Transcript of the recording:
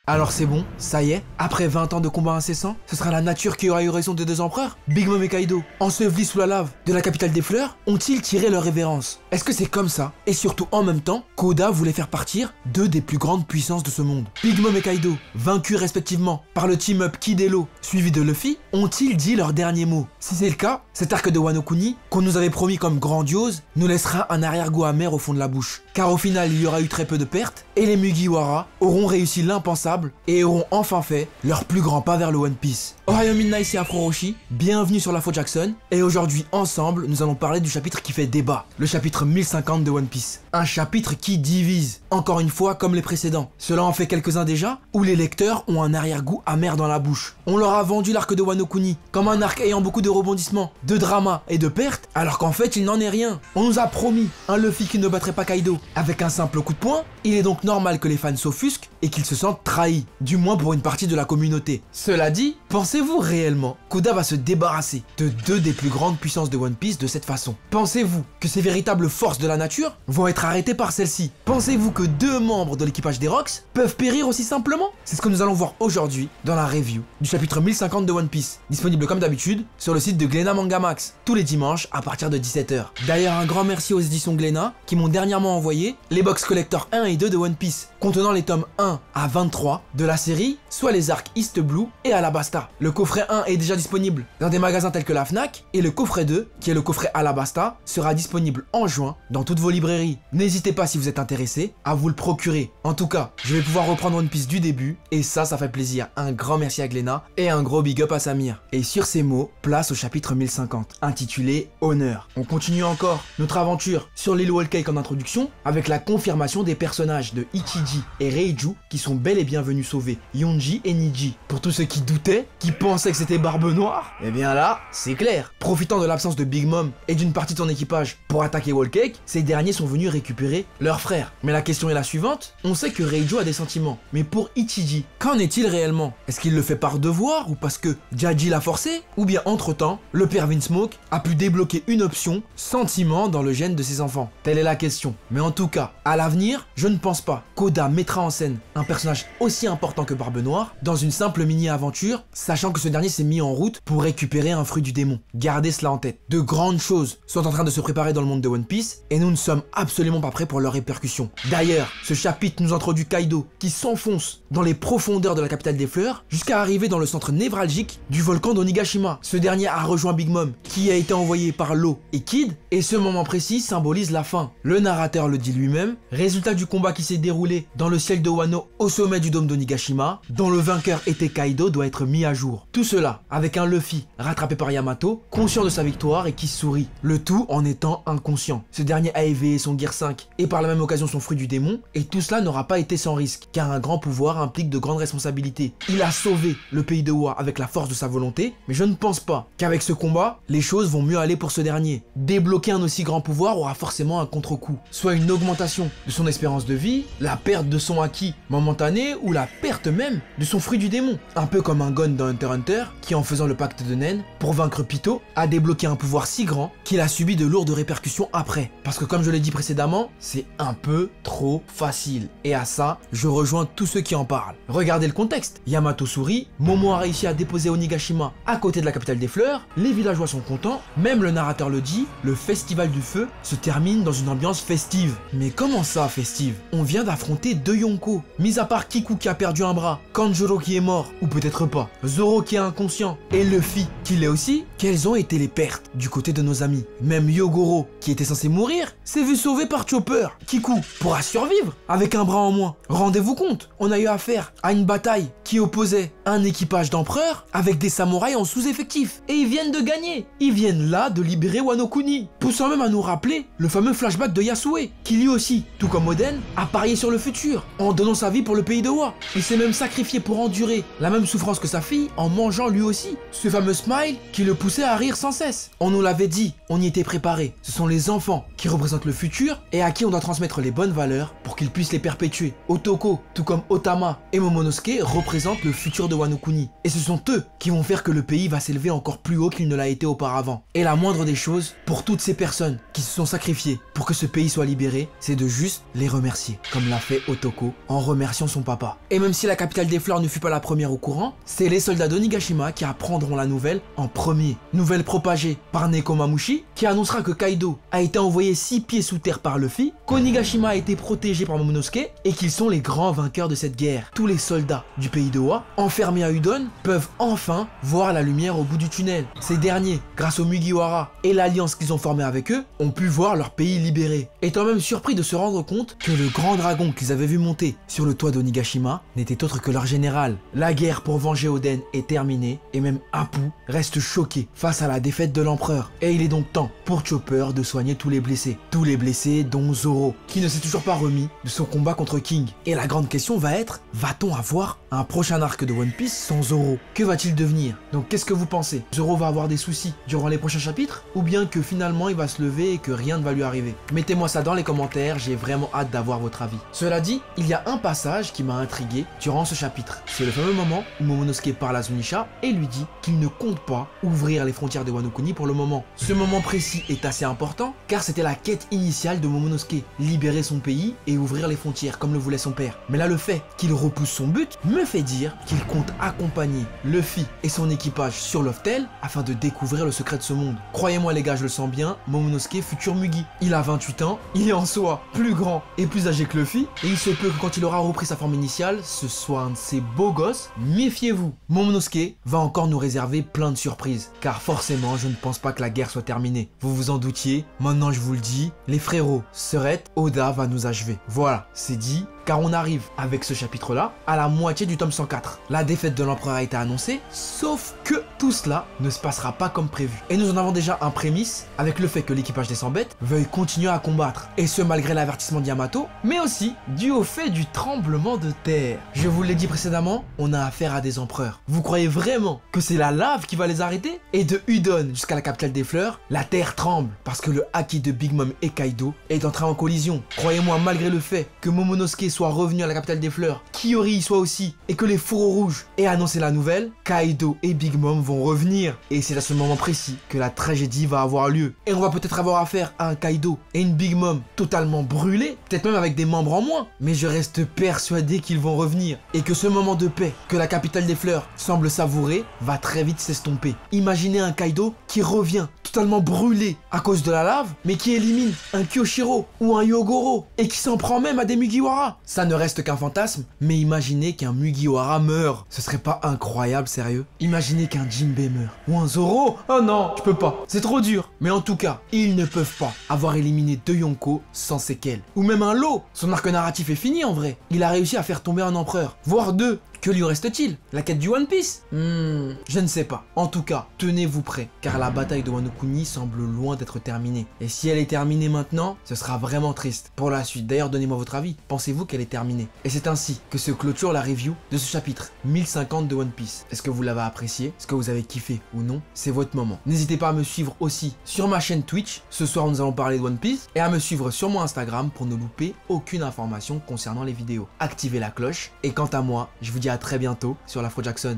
Alors c'est bon, ça y est, après 20 ans de combats incessants, ce sera la nature qui aura eu raison des deux empereurs? Big Mom et Kaido, ensevelis sous la lave de la capitale des fleurs, ont-ils tiré leur révérence? Est-ce que c'est comme ça? Et surtout en même temps, Koda voulait faire partir deux des plus grandes puissances de ce monde. Big Mom et Kaido, vaincus respectivement par le team-up Kid et Law, suivi de Luffy, ont-ils dit leur dernier mot? Si c'est le cas, cet arc de Wano Kuni, qu'on nous avait promis comme grandiose, nous laissera un arrière-goût amer au fond de la bouche. Car au final, il y aura eu très peu de pertes, et les Mugiwara auront réussi l'impensable et auront enfin fait leur plus grand pas vers le One Piece. Ohio Midnight et Afro Roshi, bienvenue sur l'Info Jackson, et aujourd'hui ensemble nous allons parler du chapitre qui fait débat, le chapitre 1050 de One Piece. Un chapitre qui divise, encore une fois comme les précédents. Cela en fait quelques-uns déjà, où les lecteurs ont un arrière-goût amer dans la bouche. On leur a vendu l'arc de Wano Kuni comme un arc ayant beaucoup de rebondissements, de drama et de pertes, alors qu'en fait il n'en est rien. On nous a promis un Luffy qui ne battrait pas Kaido avec un simple coup de poing, il est donc normal que les fans s'offusquent et qu'ils se sentent trahis, du moins pour une partie de la communauté. Cela dit, pensez-vous réellement qu'Oda va se débarrasser de deux des plus grandes puissances de One Piece de cette façon? Pensez-vous que ces véritables forces de la nature vont être arrêtées par celle-ci? Pensez-vous que deux membres de l'équipage des Rocks peuvent périr aussi simplement? C'est ce que nous allons voir aujourd'hui dans la review du chapitre 1050 de One Piece, disponible comme d'habitude sur le site de Glénat Manga Max, tous les dimanches à partir de 17 h. D'ailleurs, un grand merci aux éditions Glénat qui m'ont dernièrement envoyé les box collector 1 et 2 de One Piece, contenant les tomes 1 à 23 de la série, soit les arcs East Blue et Alabasta. Le coffret 1 est déjà disponible dans des magasins tels que la Fnac, et le coffret 2, qui est le coffret Alabasta, sera disponible en juin dans toutes vos librairies. N'hésitez pas si vous êtes intéressé à vous le procurer. En tout cas, je vais pouvoir reprendre One Piece du début, et ça fait plaisir. Un grand merci à Glénat et un gros big up à Samir. Et sur ces mots, place au chapitre 1050, intitulé Honneur. On continue encore notre aventure sur l'île Whole Cake en introduction, avec la confirmation des personnages de Ichiji et Reiju qui sont bel et bien venus sauver Yonji et Niji. Pour tous ceux qui doutaient, qui pensaient que c'était Barbe Noire, eh bien là, c'est clair. Profitant de l'absence de Big Mom et d'une partie de son équipage pour attaquer Whole Cake, ces derniers sont venus récupérer leur frère. Mais la question est la suivante, on sait que Reiju a des sentiments, mais pour Ichiji, qu'en est-il réellement? Est-ce qu'il le fait par devoir ou parce que Jaji l'a forcé? Ou bien entre-temps, le père Vinsmoke a pu débloquer une option sentiment dans le gène de ses enfants? Telle est la question. Mais en tout cas, à l'avenir, je ne pense pas qu'Oda mettra en scène un personnage aussi important que Barbe Noire dans une simple mini-aventure, sachant que ce dernier s'est mis en route pour récupérer un fruit du démon. Gardez cela en tête. De grandes choses sont en train de se préparer dans le monde de One Piece et nous ne sommes absolument pas prêts pour leurs répercussions. D'ailleurs, ce chapitre nous introduit Kaido qui s'enfonce dans les profondeurs de la capitale des fleurs jusqu'à arriver dans le centre névralgique du volcan d'Onigashima. Ce dernier a rejoint Big Mom qui a été envoyé par Law et Kid, et ce moment précis symbolise la fin. Le narrateur le dit lui-même, résultat du combat qui s'est déroulé dans le ciel de Wano au sommet du dôme d'Onigashima, dont le vainqueur était Kaido, doit être mis à jour. Tout cela avec un Luffy rattrapé par Yamato, conscient de sa victoire et qui sourit, le tout en étant inconscient. Ce dernier a éveillé son Gear 5 et par la même occasion son fruit du démon, et tout cela n'aura pas été sans risque, car un grand pouvoir implique de grandes responsabilités. Il a sauvé le pays de Wa avec la force de sa volonté, mais je ne pense pas qu'avec ce combat, les choses vont mieux aller pour ce dernier. Débloquer un aussi grand pouvoir aura forcément un contre-coup, soit une augmentation de son espérance de vie, la perte de son acquis momentané ou la perte même de son fruit du démon. Un peu comme un Gon dans Hunter x Hunter qui, en faisant le pacte de Nen pour vaincre Pito, a débloqué un pouvoir si grand qu'il a subi de lourdes répercussions après. Parce que comme je l'ai dit précédemment, c'est un peu trop facile. Et à ça, je rejoins tous ceux qui en parlent. Regardez le contexte. Yamato sourit, Momo a réussi à déposer Onigashima à côté de la capitale des fleurs, les villageois sont contents, même le narrateur le dit, le festival du feu se termine dans une ambiance festive. Mais comment ça festive? On vient d'affronter deux Yonko, mis à part Kiku qui a perdu un bras, Kanjuro qui est mort, ou peut-être pas, Zoro qui est inconscient, et Luffy qui l'est aussi. Quelles ont été les pertes du côté de nos amis? Même Yogoro, qui était censé mourir, s'est vu sauvé par Chopper. Kiku pourra survivre avec un bras en moins. Rendez-vous compte, on a eu affaire à une bataille qui opposait un équipage d'empereurs avec des samouraïs en sous-effectif. Et ils viennent de gagner. Ils viennent là de libérer Wano Kuni, poussant même à nous rappeler le fameux flashback de Yasue, qui lui aussi, tout comme Oden, a parié sur le futur, en donnant sa vie pour le pays de Wa. fois. Il s'est même sacrifié pour endurer la même souffrance que sa fille en mangeant lui aussi ce fameux smile qui le poussait à rire sans cesse. On nous l'avait dit, on y était préparé. Ce sont les enfants qui représentent le futur et à qui on doit transmettre les bonnes valeurs pour qu'ils puissent les perpétuer. Otoko, tout comme Otama et Momonosuke, représentent le futur de Wano Kuni. Et ce sont eux qui vont faire que le pays va s'élever encore plus haut qu'il ne l'a été auparavant. Et la moindre des choses, pour toutes ces personnes qui se sont sacrifiées pour que ce pays soit libéré, c'est de juste les remercier, comme l'a fait Otoko en remerciant son papa. Et même si la capitale des fleurs ne fut pas la première au courant, c'est les soldats d'Onigashima qui apprendront la nouvelle en premier. Nouvelle propagée par Nekomamushi qui annoncera que Kaido a été envoyé 6 pieds sous terre par Luffy, qu'Onigashima a été protégé par Momonosuke et qu'ils sont les grands vainqueurs de cette guerre. Tous les soldats du pays de Oa, enfermés à Udon, peuvent enfin voir la lumière au bout du tunnel. Ces derniers, grâce aux Mugiwara et l'alliance qu'ils ont formée avec eux, ont pu voir leur pays libéré, étant même surpris de se rendre compte que le grand dragon qu'ils avaient vu monter sur le toit d'Onigashima n'était autre que leur général. La guerre pour venger Oden est terminée et même Apu reste choqué face à la défaite de l'empereur. Et il est donc temps pour Chopper de soigner tous les blessés dont Zoro, qui ne s'est toujours pas remis de son combat contre King. Et la grande question va être, va-t-on avoir un prochain arc de One Piece sans Zoro? Que va-t-il devenir? Donc qu'est-ce que vous pensez? Zoro va avoir des soucis durant les prochains chapitres? Ou bien que finalement il va se lever et que rien ne va lui arriver? Mettez-moi ça dans les commentaires, j'ai vraiment hâte d'avoir votre avis. Cela dit, il y a un passage qui m'a intrigué durant ce chapitre. C'est le fameux moment où Momonosuke parle à Zunisha et lui dit qu'il ne compte pas ouvrir les frontières de Wano Kuni pour le moment. Ce moment précis est assez important car c'était la quête initiale de Momonosuke, libérer son pays et ouvrir les frontières comme le voulait son père. Mais là le fait qu'il repousse son but me fait dire qu'il compte accompagner Luffy et son équipage sur Loftel afin de découvrir le secret de ce monde. Croyez-moi les gars, je le sens bien, Momonosuke futur Mugi. Il a 28 ans, il est en soi plus grand et plus âgé que Luffy et il se peut que quand il aura repris sa forme initiale, ce soit un de ces beaux gosses. Méfiez-vous, Momonosuke va encore nous réserver plein de surprises car forcément je ne pense pas que la guerre soit terminée. Vous vous en doutiez, maintenant je vous le dis, les frérots Surette, Oda va nous achever. Voilà, c'est dit. Car on arrive avec ce chapitre-là à la moitié du tome 104. La défaite de l'empereur a été annoncée, sauf que tout cela ne se passera pas comme prévu. Et nous en avons déjà un prémisse avec le fait que l'équipage des 100 bêtes veuille continuer à combattre. Et ce malgré l'avertissement d'Yamato, mais aussi dû au fait du tremblement de terre. Je vous l'ai dit précédemment, on a affaire à des empereurs. Vous croyez vraiment que c'est la lave qui va les arrêter? Et de Udon jusqu'à la capitale des fleurs, la terre tremble parce que le haki de Big Mom et Kaido est entré en collision. Croyez-moi, malgré le fait que Momonosuke soit revenu à la capitale des fleurs, Kiyori y soit aussi, et que les fourreaux rouges aient annoncé la nouvelle, Kaido et Big Mom vont revenir. Et c'est à ce moment précis que la tragédie va avoir lieu. Et on va peut-être avoir affaire à un Kaido et une Big Mom totalement brûlés, peut-être même avec des membres en moins. Mais je reste persuadé qu'ils vont revenir. Et que ce moment de paix que la capitale des fleurs semble savourer va très vite s'estomper. Imaginez un Kaido qui revient totalement brûlé à cause de la lave, mais qui élimine un Kyoshiro ou un Yogoro et qui s'en prend même à des Mugiwara. Ça ne reste qu'un fantasme, mais imaginez qu'un Mugiwara meurt. Ce serait pas incroyable, sérieux? Imaginez qu'un Jinbei meurt. Ou un Zoro. Oh non, je peux pas. C'est trop dur. Mais en tout cas, ils ne peuvent pas avoir éliminé deux Yonko sans séquelles. Ou même un Law. Son arc narratif est fini en vrai. Il a réussi à faire tomber un empereur, voire deux. Que lui reste-t-il? La quête du One Piece? Je ne sais pas. En tout cas, tenez-vous prêts, car la bataille de Wano Kuni semble loin d'être terminée. Et si elle est terminée maintenant, ce sera vraiment triste pour la suite. D'ailleurs, donnez-moi votre avis. Pensez-vous qu'elle est terminée? Et c'est ainsi que se clôture la review de ce chapitre 1050 de One Piece. Est-ce que vous l'avez apprécié? Est-ce que vous avez kiffé ou non? C'est votre moment. N'hésitez pas à me suivre aussi sur ma chaîne Twitch. Ce soir, nous allons parler de One Piece. Et à me suivre sur mon Instagram pour ne louper aucune information concernant les vidéos. Activez la cloche. Et quant à moi, je vous dis à très bientôt sur l'Afro Jackson.